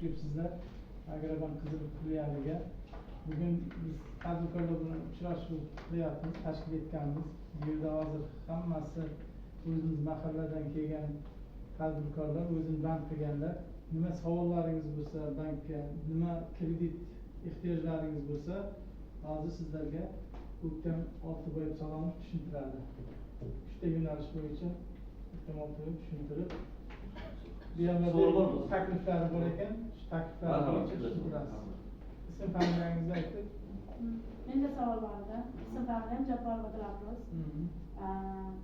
kelibsizlar. Agrobank Qizil filialiga. Bugun biz tadbirkorlar bilan uchrashuv qilyapmiz, tashkil etganmiz. Bu yerda hozir hammasi o'zimiz mahalladan kelgan tadbirkorlar, o'zini band qilganlar. Nima savollaringiz bo'lsa bankka, nima kredit ehtiyojlaringiz bo'lsa, hozir sizlarga O'ktam Oltiboyev Salomov tushuntiradi. 3 yo'nalish bo'yicha O'ktam Oltiboyev tushuntirib, bu yerda takliflari bor ekan, shu takliflar bo'yicha tushuntirasiz. Ism familiyangizni aytib. Menda savol bor edi. Ism familiyam Jabborova Dilafruz.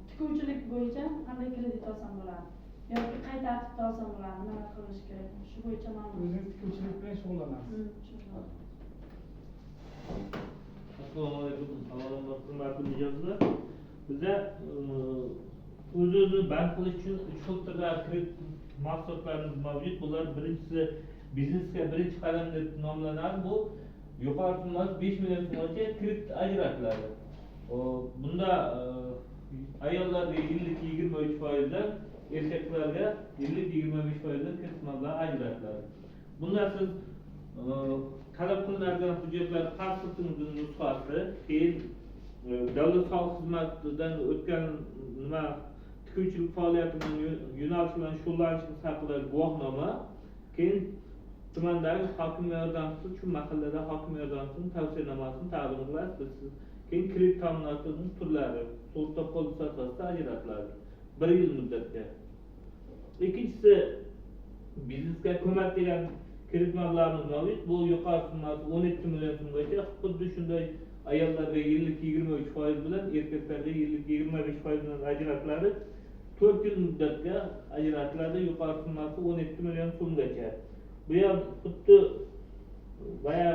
Tikuvchilik bo'yicha qanday kredit olsam bo'ladi? Yoki qay tartibda olsam bo'ladi? Nima qilish kerak? Shu bo'yicha ma'lumot. O'zingiz tikuvchilik bilan shug'ullanasiz. Assalomu alaykum. Avvalambor hurmatli mijozlar. Bizda o'z-o'zini band qilish uchun 3 xil turda kredit mahsulotlarimiz mavjud. Bular birinchisi biznesga birinchi qadam deb nomlanadi. Bu yuqori summasi 5 million so'mgacha kredit ajratiladi. Bunda ayollarga 50-23%, erkaklarga 50-25% kredit mablag'i ajratiladi. Bunda siz talab qilinadigan hujjatlar pasportingizning nusxasi, keyin davlat soliq xizmatidan o'tgan nima tikuvchilik faoliyatining yo'nalishi bilan shug'ullanishingiz haqidagi guvohnoma, keyin tumandagi hokim yordamchisi, shu mahallada hokim yordamchisining tavsiyanomasini taqdim qilasiz. Keyin kredit ta'minotining turlari sug'urta polisi asosida ajratiladi 1 yil muddatga. Ikkinchisi biznesga ko'mak degan kredit mablag'imiz mavjud. Bu yuqori summasi 17 million so'mgacha, xuddi shunday ayollarga 50-23% bilan, erkaklarga 50-25% bilan ajratiladi. 4 yil muddatga ajratiladi. Yuqori summasi 17 million so'mgacha. Bu ham xuddi baya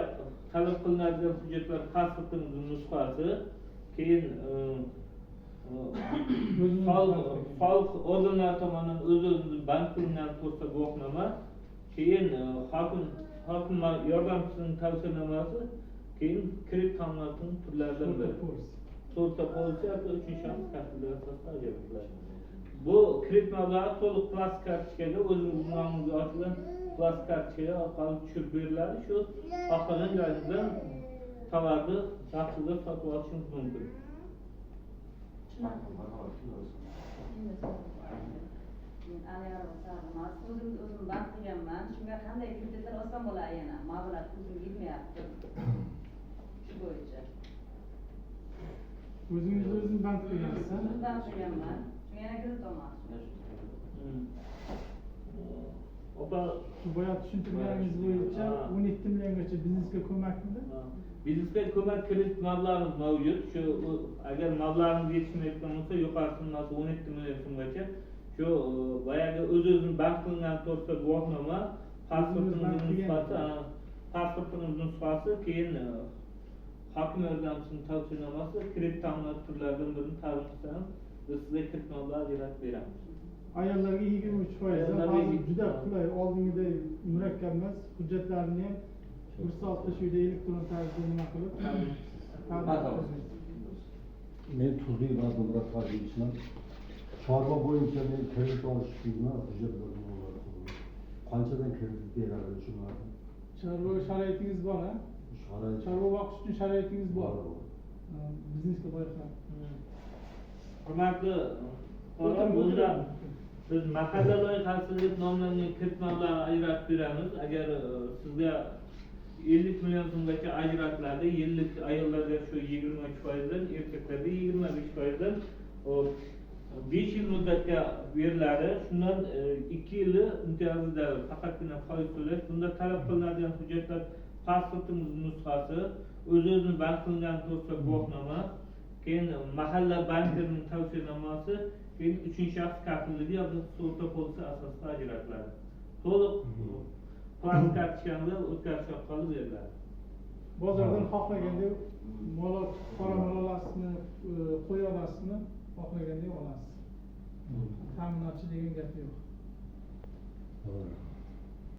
talab qilinadigan hujjatlar pasportimizning nusxasi, keyin soliq organlari tomonidan o'z-o'zini band qilingan to'rtta guvohnoma, keyin hokim yordamchisining tavsiyanomasi, keyin kredit ta'minotining turlaridan biri. To'rtta polisi yoki 3-shaxs kafillar asosida ajratiladi. Bu kredit mablag'i to'liq plastik kartochkaga, o'zingizning nomingizga ochilgan plastik kartochkaga orqali tushirib beriladi. Shu orqali bilan tovarni vaqtida sotib olishingiz mumkin. O'zim band qilganman. Shunga qanday kreditlar olsam bo'ladi yana? Mablag' o'zim yetmayapti. Shu bo'yicha. O'zingizni band qilgansiz? O'zim band qilganman. Shunga yana kredit olmoqchiman. Shu boya tushuntirganingiz bo'yicha 17 milliongacha biznesga ko'makmi? Biznesga ko'mak kredit mablag'imiz mavjud. Shu agar mablag'ingiz yetishmayotgan bo'lsa, yuqori summasi 17 million so'mgacha shu boyagi o'z-o'zini band qilingan to'rtta guvohnoma, pasportimizning nusxasi, keyin hokim yordamchisining tavsiyanomasi, kredit ta'minot turlaridan birini taqdim qilsangiz, biz sizga kredit mablag'i ajratib beramiz. Ayollarga 23%, hozir juda qulay, oldingiday murakkab emas, hujjatlarni ham bir soatda shu yerda elektron tarzda nima qilib men Turdiy Murat Fazliyevichman. Chorva bo'yicha men kredit olish uchun hujjatlar qanchadan kredit beradi shularni? Chorva sharoitingiz bor, ha? Sharoit. Chorva boqish uchun sharoitingiz bor. Biznesga loyiha. Hurmatli bunda biz mahalla loyihasi deb nomlangan kredit mablag'ini ajratib beramiz. Agar sizga 50 million so'mgacha ajratiladi, yillik ayollarga shu 23%dan, erkaklarga 25%dan 5 yil muddatga beriladi. Shundan 2 yili imtiyozli davr, faqatgina foiz to'lash. Bunda talab qilinadigan hujjatlar pasportimizning nusxasi, o'z-o'zini band qilingan to'rtta guvohnoma, keyin mahalla bankining tavsiyanomasi, keyin 3-shaxs kafilligi yoki sug'urta polisi asosida ajratiladi. To'liq plastik kartochkani o'tkazish orqali beriladi. Bozordan xohlaganda qora mol olasizmi, qo'y olasizmi, xohlaganda olasiz. Ta'minotchi degan gap yo'q.